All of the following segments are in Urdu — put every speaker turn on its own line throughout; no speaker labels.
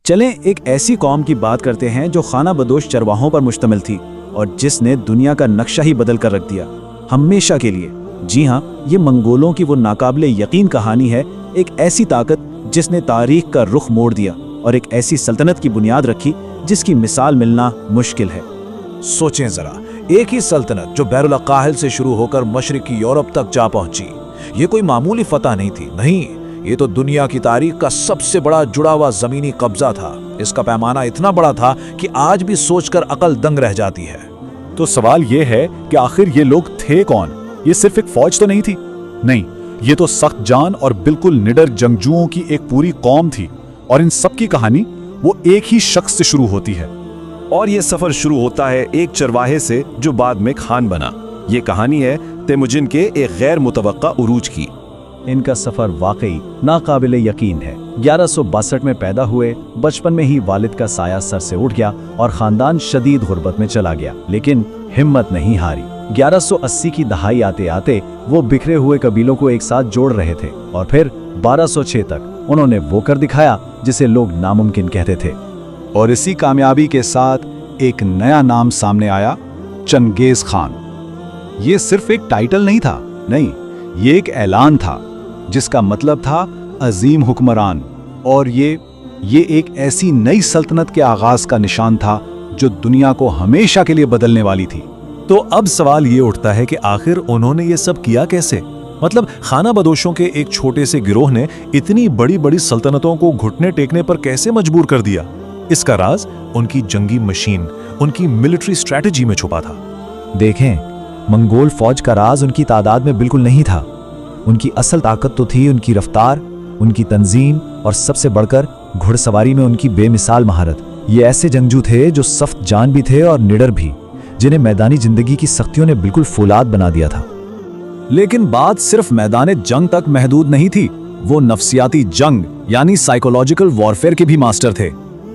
چلیں ایک ایسی قوم کی بات کرتے ہیں جو خانہ بدوش چرواہوں پر مشتمل تھی اور جس نے دنیا کا نقشہ ہی بدل کر رکھ دیا ہمیشہ کے لیے۔ جی ہاں، یہ منگولوں کی وہ ناقابل یقین کہانی ہے، ایک ایسی طاقت جس نے تاریخ کا رخ موڑ دیا اور ایک ایسی سلطنت کی بنیاد رکھی جس کی مثال ملنا مشکل ہے۔
سوچیں ذرا، ایک ہی سلطنت جو بحر الکاہل سے شروع ہو کر مشرقی یورپ تک جا پہنچی۔ یہ کوئی معمولی فتح نہیں تھی، نہیں، یہ تو دنیا کی تاریخ کا سب سے بڑا جڑا ہوا زمینی قبضہ تھا۔ اس کا پیمانہ اتنا بڑا تھا کہ آج بھی سوچ کر عقل دنگ رہ جاتی ہے۔
تو سوال یہ ہے کہ آخر یہ لوگ تھے کون؟ یہ صرف ایک فوج تو نہیں تھی، نہیں، یہ تو سخت جان اور بالکل نڈر جنگجوؤں کی ایک پوری قوم تھی، اور ان سب کی کہانی وہ ایک ہی شخص سے شروع ہوتی ہے۔
اور یہ سفر شروع ہوتا ہے ایک چرواہے سے جو بعد میں خان بنا۔ یہ کہانی ہے تیموجن کے ایک غیر متوقع عروج کی۔
ان کا سفر واقعی ناقابل یقین ہے۔ 1162 میں پیدا ہوئے، بچپن میں ہی والد کا سایہ سر سے اٹھ گیا اور خاندان شدید غربت میں چلا گیا، لیکن ہمت نہیں ہاری۔ 1180 کی دہائی آتے آتے وہ بکھرے ہوئے قبیلوں کو ایک ساتھ جوڑ رہے تھے، اور پھر 1206 تک انہوں نے وہ کر دکھایا جسے لوگ ناممکن کہتے تھے۔
اور اسی کامیابی کے ساتھ ایک نیا نام سامنے آیا، چنگیز خان۔ یہ صرف ایک ٹائٹل نہیں تھا، نہیں، یہ ایک اعلان تھا جس کا مطلب تھا عظیم حکمران، اور یہ ایک ایسی نئی سلطنت کے آغاز کا نشان تھا جو دنیا کو ہمیشہ کے لیے بدلنے والی تھی۔
تو اب سوال یہ اٹھتا ہے کہ آخر انہوں نے یہ سب کیا کیسے؟ مطلب خانہ بدوشوں کے ایک چھوٹے سے گروہ نے اتنی بڑی بڑی سلطنتوں کو گھٹنے ٹیکنے پر کیسے مجبور کر دیا؟ اس کا راز ان کی جنگی مشین، ان کی ملٹری اسٹریٹجی میں چھپا تھا۔
دیکھیں، منگول فوج کا راز ان کی تعداد میں بالکل نہیں تھا، ان کی اصل طاقت تو تھی ان کی رفتار، ان کی تنظیم، اور سب سے بڑھ کر گھڑ سواری میں ان کی بے مثال مہارت۔ یہ ایسے جنگجو تھے جو سخت جان بھی تھے اور نڈر بھی، جنہیں میدانی زندگی کی سختیوں نے بالکل فولاد بنا دیا تھا۔
لیکن بات صرف میدان جنگ تک محدود نہیں تھی، وہ نفسیاتی جنگ یعنی سائیکولوجیکل وارفیئر کے بھی ماسٹر تھے۔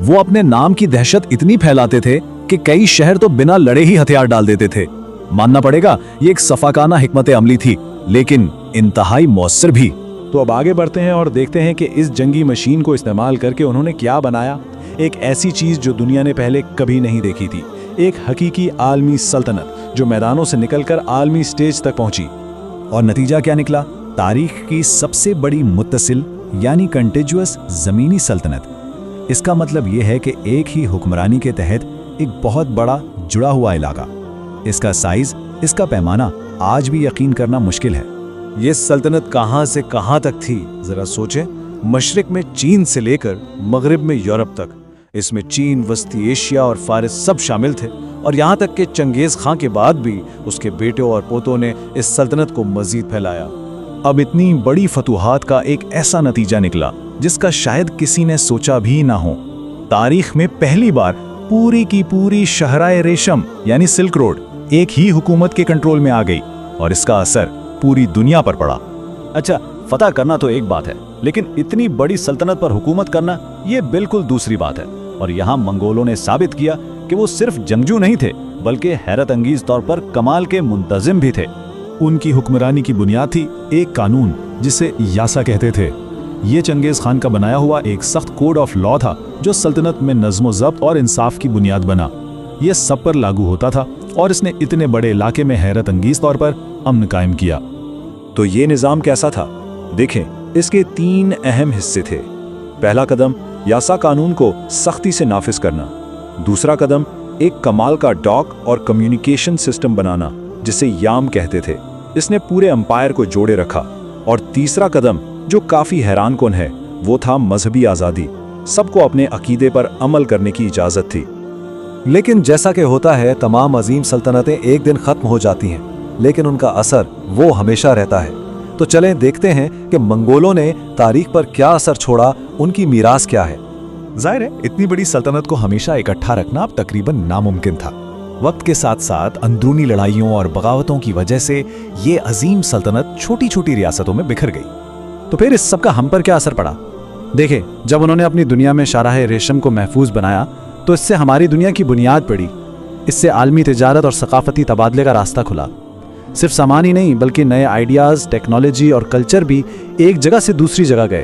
وہ اپنے نام کی دہشت اتنی پھیلاتے تھے کہ کئی شہر تو بنا لڑے ہی ہتھیار ڈال دیتے تھے۔ ماننا پڑے گا، یہ ایک صفاقانہ حکمت عملی تھی، لیکن انتہائی مؤثر بھی۔
تو اب آگے بڑھتے ہیں اور دیکھتے ہیں کہ اس جنگی مشین کو استعمال کر کے انہوں نے کیا بنایا۔ ایک ایسی چیز جو دنیا نے پہلے کبھی نہیں دیکھی تھی، ایک حقیقی عالمی سلطنت جو میدانوں سے نکل کر عالمی سٹیج تک پہنچی۔
اور نتیجہ کیا نکلا؟ تاریخ کی سب سے بڑی متصل یعنی کنٹیجوس زمینی سلطنت۔ اس کا مطلب یہ ہے کہ ایک ہی حکمرانی کے تحت ایک بہت بڑا جڑا ہوا علاقہ۔ اس کا سائز، اس کا پیمانہ آج بھی یقین کرنا مشکل ہے۔
یہ سلطنت کہاں سے کہاں تک تھی، ذرا سوچیں۔ مشرق میں چین سے لے کر مغرب میں یورپ تک، اس میں چین، وسطی ایشیا اور فارس سب شامل تھے، اور یہاں تک کہ چنگیز خان کے بعد بھی اس کے بیٹوں اور پوتوں نے اس سلطنت کو مزید پھیلایا۔
اب اتنی بڑی فتوحات کا ایک ایسا نتیجہ نکلا جس کا شاید کسی نے سوچا بھی نہ ہو۔ تاریخ میں پہلی بار پوری کی پوری شاہراہ ریشم یعنی سلک روڈ ایک ہی حکومت کے کنٹرول میں آ گئی، اور اس کا اثر پوری دنیا پر پڑا۔
اچھا، فتح کرنا تو ایک بات ہے، لیکن اتنی بڑی سلطنت پر حکومت کرنا یہ بالکل دوسری بات ہے۔ اور یہاں منگولوں نے ثابت کیا کہ وہ صرف جنگجو نہیں تھے، بلکہ حیرت انگیز طور پر کمال کے منتظم بھی تھے۔
ان کی حکمرانی کی بنیاد تھی ایک قانون جسے یاسا کہتے تھے۔ یہ چنگیز خان کا بنایا ہوا ایک سخت کوڈ آف لا تھا جو سلطنت میں نظم و ضبط اور انصاف کی بنیاد بنا۔ یہ سب پر لاگو ہوتا تھا، اور اس نے اتنے بڑے علاقے میں حیرت انگیز طور پر امن قائم کیا۔
تو یہ نظام کیسا تھا؟ دیکھیں، اس کے 3 اہم حصے تھے۔ پہلا قدم، یاسا قانون کو سختی سے نافذ کرنا۔ دوسرا قدم، ایک کمال کا ڈاک اور کمیونیکیشن سسٹم بنانا جسے یام کہتے تھے۔ اس نے پورے امپائر کو جوڑے رکھا۔ اور تیسرا قدم، جو کافی حیران کن ہے، وہ تھا مذہبی آزادی۔ سب کو اپنے عقیدے پر عمل کرنے کی اجازت تھی۔
لیکن جیسا کہ ہوتا ہے، تمام عظیم سلطنتیں ایک دن ختم ہو جاتی ہیں، لیکن ان کا اثر وہ ہمیشہ رہتا ہے۔ تو چلیں دیکھتے ہیں کہ منگولوں نے تاریخ پر کیا اثر چھوڑا، ان کی میراث کیا ہے۔
ظاہر ہے اتنی بڑی سلطنت کو ہمیشہ اکٹھا رکھنا اب تقریباً ناممکن تھا۔ وقت کے ساتھ ساتھ اندرونی لڑائیوں اور بغاوتوں کی وجہ سے یہ عظیم سلطنت چھوٹی چھوٹی ریاستوں میں بکھر گئی۔
تو پھر اس سب کا ہم پر کیا اثر پڑا؟ دیکھیں، جب انہوں نے اپنی دنیا میں شاہراہ ریشم کو محفوظ بنایا تو اس سے ہماری دنیا کی بنیاد پڑی۔ اس سے عالمی تجارت اور ثقافتی تبادلے کا راستہ کھلا۔ صرف سامان ہی نہیں بلکہ نئے آئیڈیاز، ٹیکنالوجی اور کلچر بھی ایک جگہ سے دوسری جگہ گئے۔